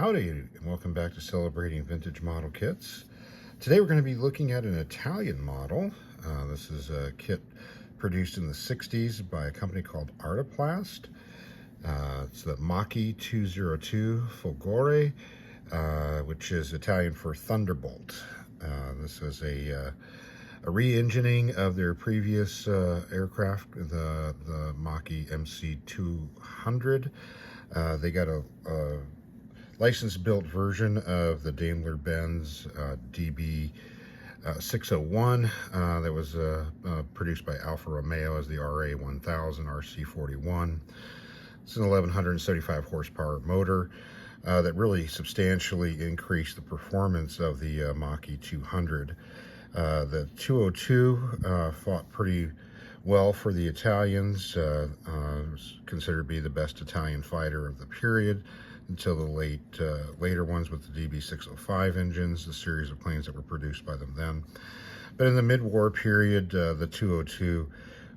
Howdy, and welcome back to Celebrating Vintage Model Kits. Today we're going to be looking at an Italian model. This is a kit produced in the 60s by a company called Artiplast. It's the Macchi 202 Folgore, which is Italian for Thunderbolt. This is a re-engineing of their previous aircraft, the Macchi MC 200. They got a license-built version of the Daimler-Benz DB 601 that was produced by Alfa Romeo as the RA 1000 RC41. It's an 1175 horsepower motor that really substantially increased the performance of the Macchi 200. The 202 fought pretty well for the Italians. Was considered to be the best Italian fighter of the period until the later ones with the DB 605 engines, the series of planes that were produced by them then. But in the mid-war period, the 202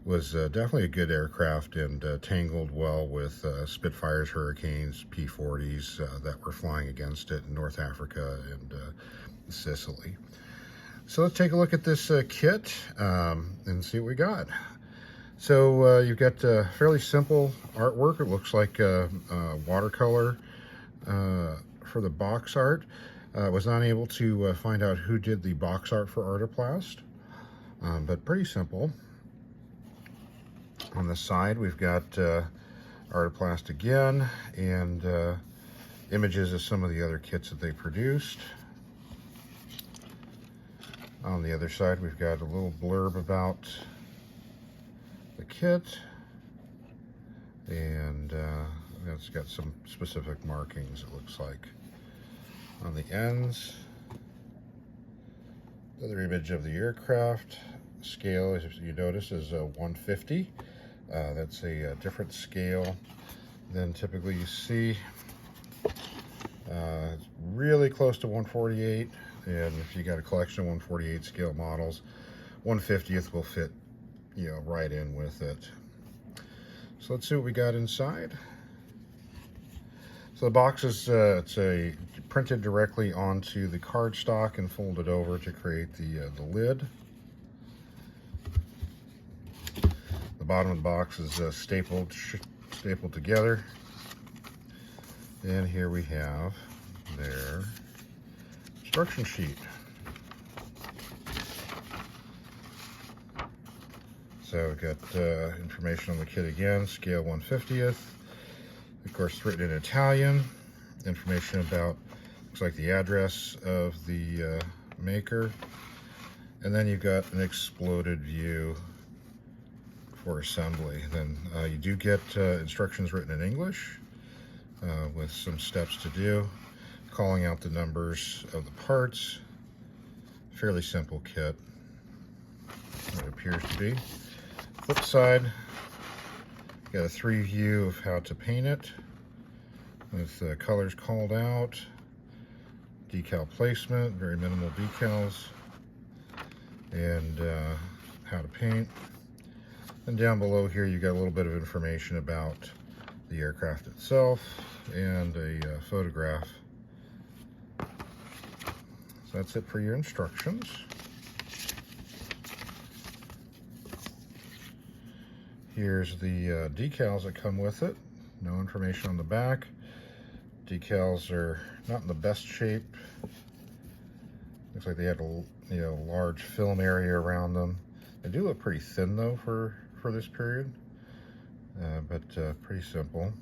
was definitely a good aircraft and tangled well with Spitfires, Hurricanes, P-40s that were flying against it in North Africa and Sicily. So let's take a look at this kit and see what we got. So you've got fairly simple artwork. It looks like watercolor for the box art. Was not able to find out who did the box art for Artiplast, but pretty simple. On the side we've got Artiplast again, and images of some of the other kits that they produced. On the other side we've got a little blurb about the kit, and it's got some specific markings, it looks like, on the ends. Another image of the aircraft. Scale, as you notice, is 150. That's a different scale than typically you see. It's really close to 148, and if you got a collection of 148 scale models, 150th will fit, you know, right in with it. So let's see what we got inside. So the box is it's printed directly onto the cardstock and folded over to create the lid. The bottom of the box is stapled together, and here we have their instruction sheet. So we've got information on the kit again, scale 150th. Of course, it's written in Italian. Information about, looks like the address of the maker. And then you've got an exploded view for assembly. Then you do get instructions written in English with some steps to do, calling out the numbers of the parts. Fairly simple kit, it appears to be. Flip side, got a 3 view of how to paint it with colors called out, decal placement, very minimal decals, and how to paint. And down below here you got a little bit of information about the aircraft itself and a photograph. So that's it for your instructions. Here's the decals that come with it. No information on the back. Decals are not in the best shape. Looks like they had a large film area around them. They do look pretty thin though for this period, but pretty simple.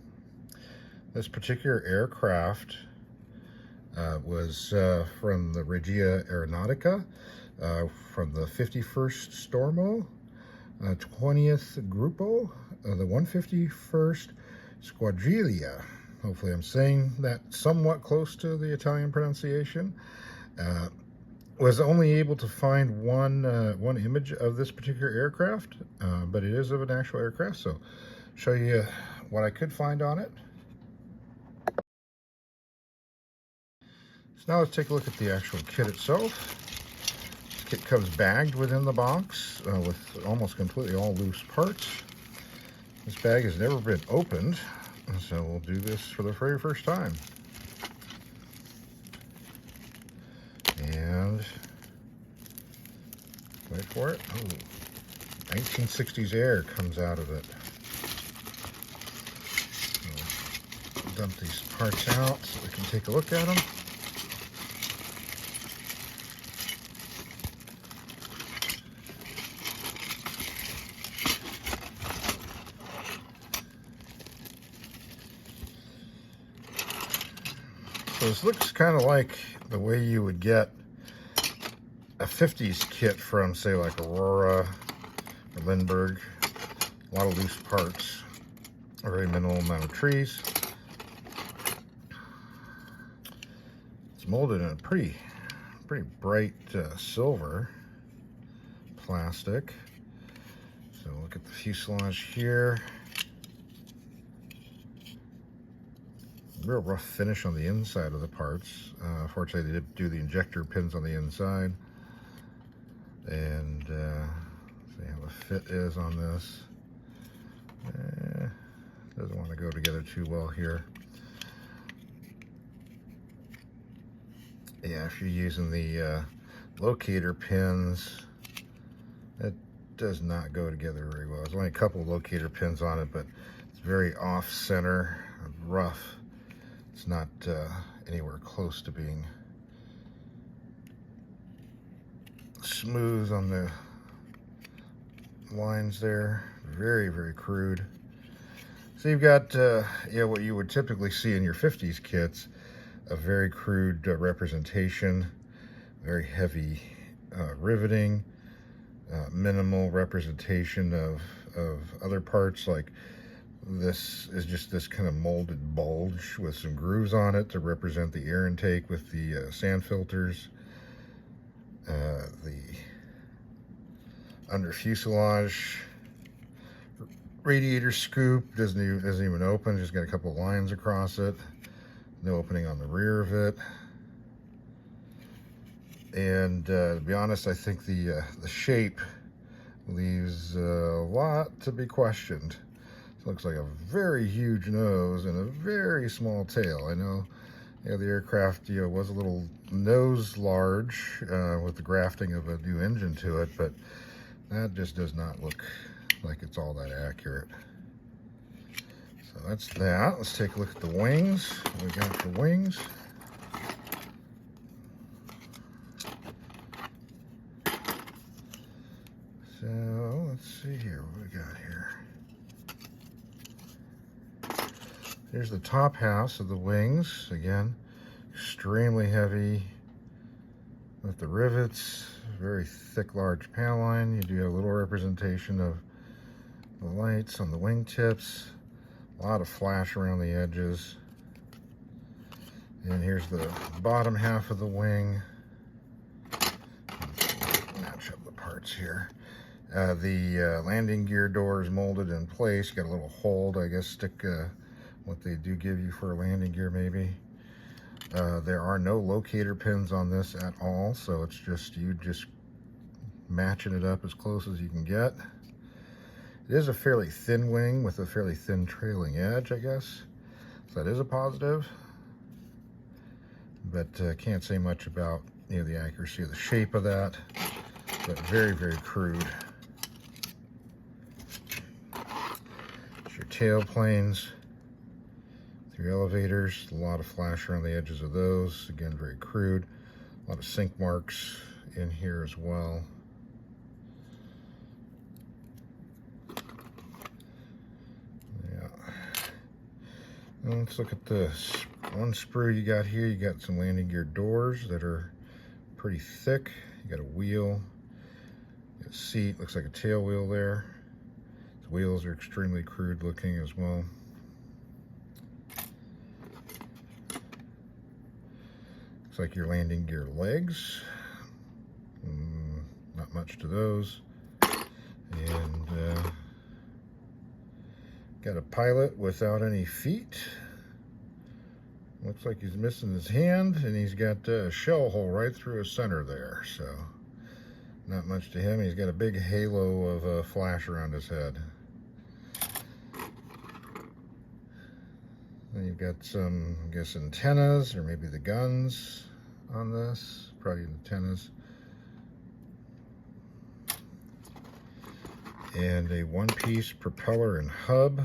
This particular aircraft was from the Regia Aeronautica, from the 51st Stormo, 20th Gruppo, the 151st Squadriglia. Hopefully I'm saying that somewhat close to the Italian pronunciation. Was only able to find one image of this particular aircraft, but it is of an actual aircraft, so show you what I could find on it. So now let's take a look at the actual kit itself. The kit comes bagged within the box with almost completely all loose parts. This bag has never been opened, so we'll do this for the very first time. for it. Oh, 1960s air comes out of it. We'll dump these parts out so we can take a look at them. So this looks kind of like the way you would get a 50s kit from, say, like Aurora or Lindbergh. A lot of loose parts, a very minimal amount of trees. It's molded in a pretty bright silver plastic. So look at the fuselage here. Real rough finish on the inside of the parts. Fortunately, they did do the injector pins on the inside. And see how the fit is on this. Doesn't want to go together too well here. Yeah, if you're using the locator pins, it does not go together very well. There's only a couple of locator pins on it, but it's very off-center, rough. It's not anywhere close to being smooth on the lines there. Very crude. So you've got what you would typically see in your 50s kits, a very crude representation, very heavy riveting, minimal representation of other parts. Like this is just this kind of molded bulge with some grooves on it to represent the air intake with the sand filters. The under fuselage radiator scoop doesn't even open, just got a couple of lines across it. No opening on the rear of it. And to be honest, I think the shape leaves a lot to be questioned. It looks like a very huge nose and a very small tail. I know, the aircraft, was a little nose large with the grafting of a new engine to it, but that just does not look like it's all that accurate. So that's that. Let's take a look at the wings. What we got for wings? So let's see here what we got here. Here's the top halves of the wings. Again, extremely heavy with the rivets. Very thick, large panel line. You do have a little representation of the lights on the wingtips. A lot of flash around the edges. And here's the bottom half of the wing. Match up the parts here. The landing gear door is molded in place. Got a little hold, I guess, stick what they do give you for a landing gear maybe. There are no locator pins on this at all, so it's just you just matching it up as close as you can get. It is a fairly thin wing with a fairly thin trailing edge, I guess. So that is a positive. But can't say much about the accuracy of the shape of that. But very crude. It's your tail planes. Your elevators, a lot of flash around the edges of those. Again, very crude. A lot of sink marks in here as well. Yeah. And let's look at this one sprue you got here. You got some landing gear doors that are pretty thick. You got a wheel, you got a seat, looks like a tail wheel there. The wheels are extremely crude looking as well. Looks like your landing gear legs. Not much to those. And got a pilot without any feet. Looks like he's missing his hand, and he's got a shell hole right through his center there. So not much to him. He's got a big halo of flash around his head. Then you've got some, I guess, antennas, or maybe the guns on this. Probably antennas. And a one-piece propeller and hub.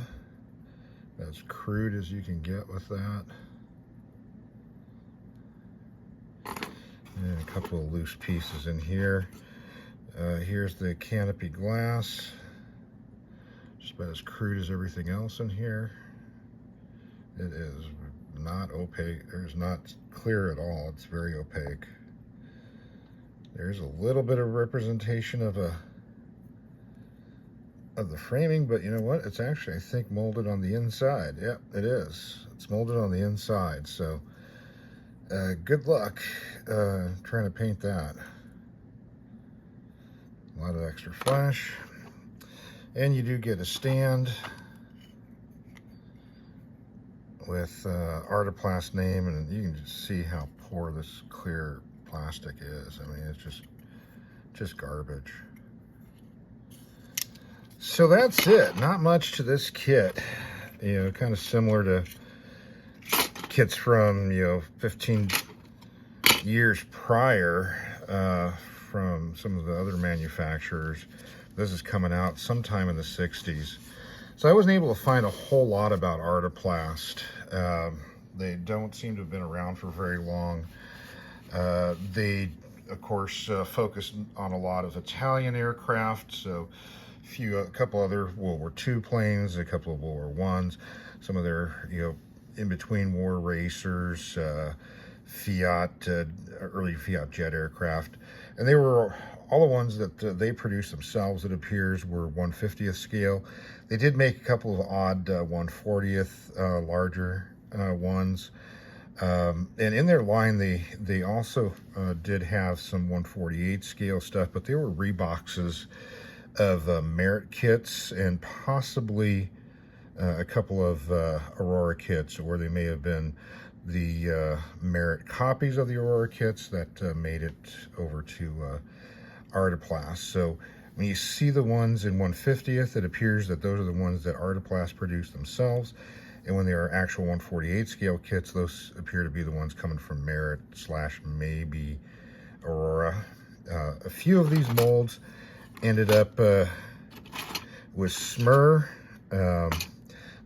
As crude as you can get with that. And a couple of loose pieces in here. Here's the canopy glass. Just about as crude as everything else in here. It is not opaque. It's not clear at all. It's very opaque. There's a little bit of representation of the framing, but you know what? It's actually, I think, molded on the inside. Yep, it is. It's molded on the inside. So good luck trying to paint that. A lot of extra flash. And you do get a stand with Artiplast name, and you can just see how poor this clear plastic is. I mean, it's just garbage. So that's it. Not much to this kit. You know, kind of similar to kits from, 15 years prior from some of the other manufacturers. This is coming out sometime in the 60s. So I wasn't able to find a whole lot about Artiplast. They don't seem to have been around for very long. They, of course, focused on a lot of Italian aircraft, so a couple other World War II planes, a couple of World War I's, some of their, in-between war racers, Fiat, early Fiat jet aircraft. And they were all the ones that they produced themselves, it appears, were 1/50th scale. They did make a couple of odd 1/40th larger ones. And in their line, they also did have some 1/48 scale stuff, but they were reboxes of Merit kits and possibly a couple of Aurora kits, or they may have been the Merit copies of the Aurora kits that made it over to Artiplast. So when you see the ones in 1/50th, it appears that those are the ones that Artiplast produced themselves. And when they are actual 1/48 scale kits, those appear to be the ones coming from Merit / maybe Aurora. A few of these molds ended up with smur.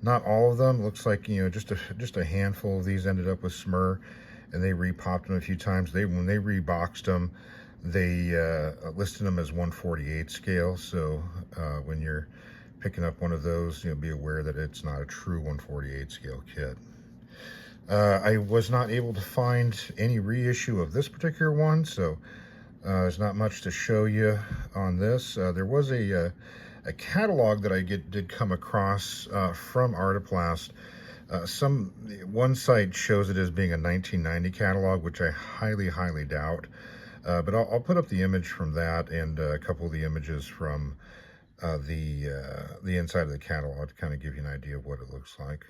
Not all of them. Looks like, just a handful of these ended up with smur, and they repopped them a few times. When they reboxed them, they listed them as 1/48 scale. So when you're picking up one of those, be aware that it's not a true 1/48 scale kit. I was not able to find any reissue of this particular one, so there's not much to show you on this. There was a catalog that I did come across from Artiplast. One site shows it as being a 1990 catalog, which I highly doubt. But I'll put up the image from that and a couple of the images from the inside of the catalog to kind of give you an idea of what it looks like.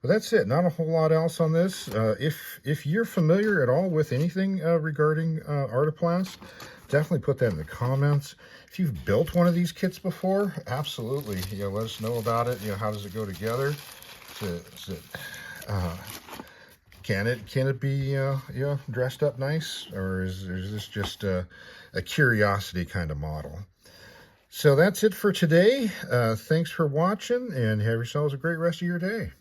But that's it. Not a whole lot else on this. If you're familiar at all with anything regarding Artiplast, definitely put that in the comments. If you've built one of these kits before, absolutely, let us know about it. How does it go together? Can it be dressed up nice, or is this just a curiosity kind of model? So that's it for today. Thanks for watching, and have yourselves a great rest of your day.